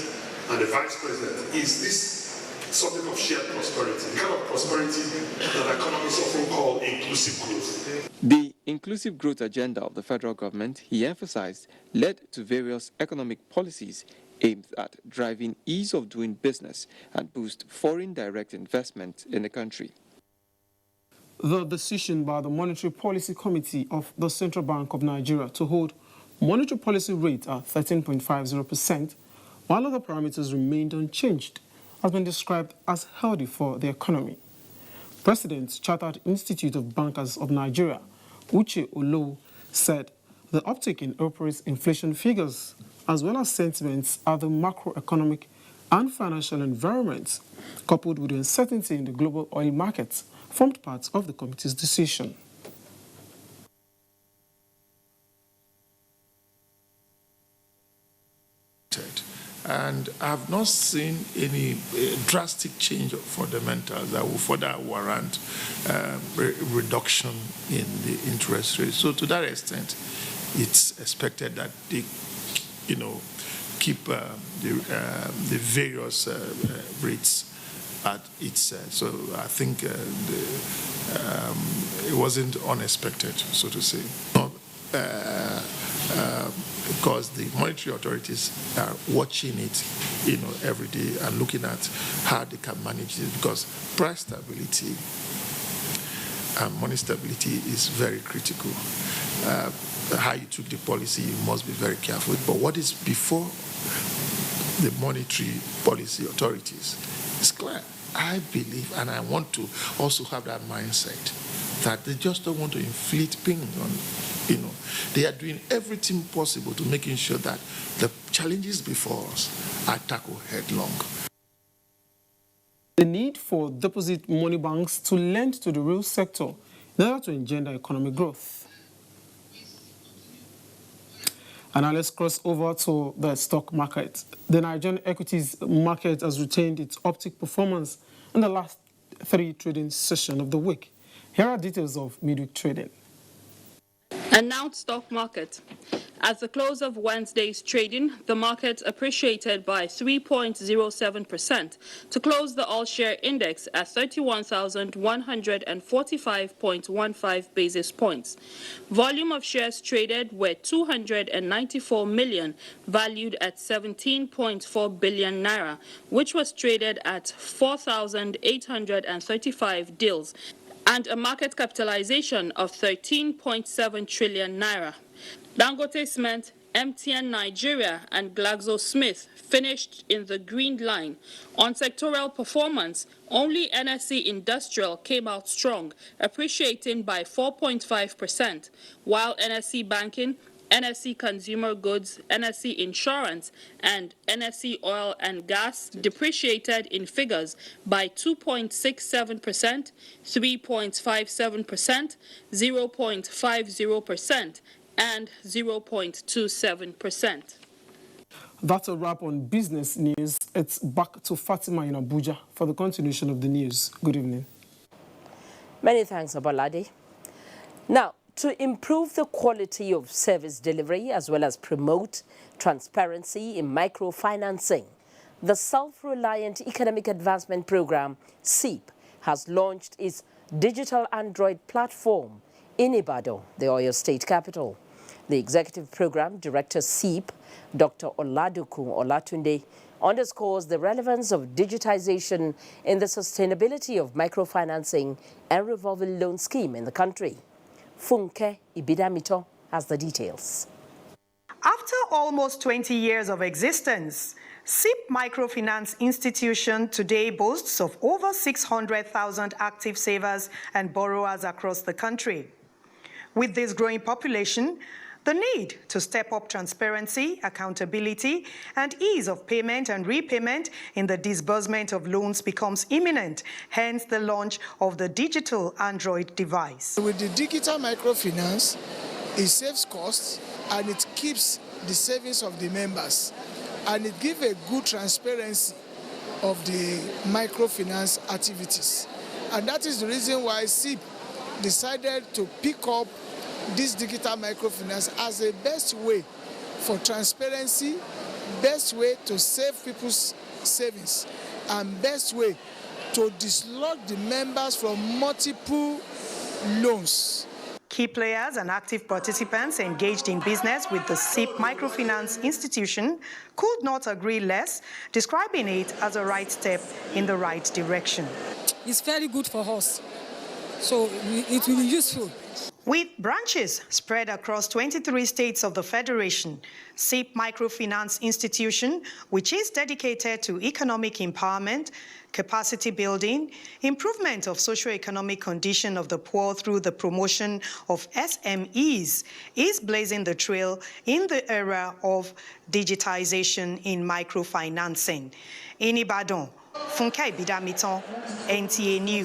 and the Vice President, is this something of shared prosperity, the kind of prosperity that economists often call inclusive growth. The inclusive growth agenda of the federal government, he emphasized, led to various economic policies aimed at driving ease of doing business and boost foreign direct investment in the country. The decision by the Monetary Policy Committee of the Central Bank of Nigeria to hold monetary policy rate at 13.50%, while other parameters remained unchanged, has been described as healthy for the economy. President, Chartered Institute of Bankers of Nigeria, Uche Olowo, said the uptick in April's inflation figures, as well as sentiments at the macroeconomic and financial environment, coupled with the uncertainty in the global oil markets, formed part of the committee's decision. And I have not seen any drastic change of fundamentals that will further warrant reduction in the interest rate. So to that extent, it's expected that they, keep the various rates at its. So I think it wasn't unexpected, so to say. Because the monetary authorities are watching it, every day and looking at how they can manage it. Because price stability and money stability is very critical. How you took the policy, you must be very careful. But what is before the monetary policy authorities is clear. I believe, and I want to also have that mindset, that they just don't want to inflict pain on. They are doing everything possible to making sure that the challenges before us are tackled headlong. The need for deposit money banks to lend to the real sector in order to engender economic growth. And now let's cross over to the stock market. The Nigerian equities market has retained its uptick performance in the last 3 trading sessions of the week. Here are details of midweek trading. And now stock market. At the close of Wednesday's trading, the market appreciated by 3.07% to close the all-share index at 31,145.15 basis points. Volume of shares traded were 294 million, valued at 17.4 billion naira, which was traded at 4,835 deals, and a market capitalization of 13.7 trillion naira. Dangote Cement, MTN Nigeria, and GlaxoSmith finished in the green line. On sectoral performance, only NSE Industrial came out strong, appreciating by 4.5%, while NSE Banking, NSE Consumer Goods, NSE Insurance, and NSE Oil and Gas depreciated in figures by 2.67%, 3.57%, 0.50%, and 0.27%. That's a wrap on business news. It's back to Fatima in Abuja for the continuation of the news. Good evening. Many thanks, Abalade. Now, to improve the quality of service delivery as well as promote transparency in microfinancing, the Self-Reliant Economic Advancement Program, SEEP, has launched its digital Android platform in Ibadan, the Oyo State capital. The Executive Program Director, SEEP, Dr. Oladokun Olatunde, underscores the relevance of digitization in the sustainability of microfinancing and revolving loan scheme in the country. Funke Ibidamito has the details. After almost 20 years of existence, SEEP Microfinance Institution today boasts of over 600,000 active savers and borrowers across the country. With this growing population, the need to step up transparency, accountability, and ease of payment and repayment in the disbursement of loans becomes imminent, hence the launch of the digital Android device. With the digital microfinance, it saves costs and it keeps the savings of the members, and it gives a good transparency of the microfinance activities. And that is the reason why SEEP decided to pick up this digital microfinance as a best way for transparency, best way to save people's savings and best way to dislodge the members from multiple loans. Key players and active participants engaged in business with the SIP Microfinance Institution could not agree less, describing it as a right step in the right direction. It's very good for us, so it will be useful. With branches spread across 23 states of the Federation, SIP Microfinance Institution, which is dedicated to economic empowerment, capacity building, improvement of socio-economic condition of the poor through the promotion of SMEs, is blazing the trail in the era of digitization in microfinancing. In Ibadan, Funke Bidamiton, NTA News.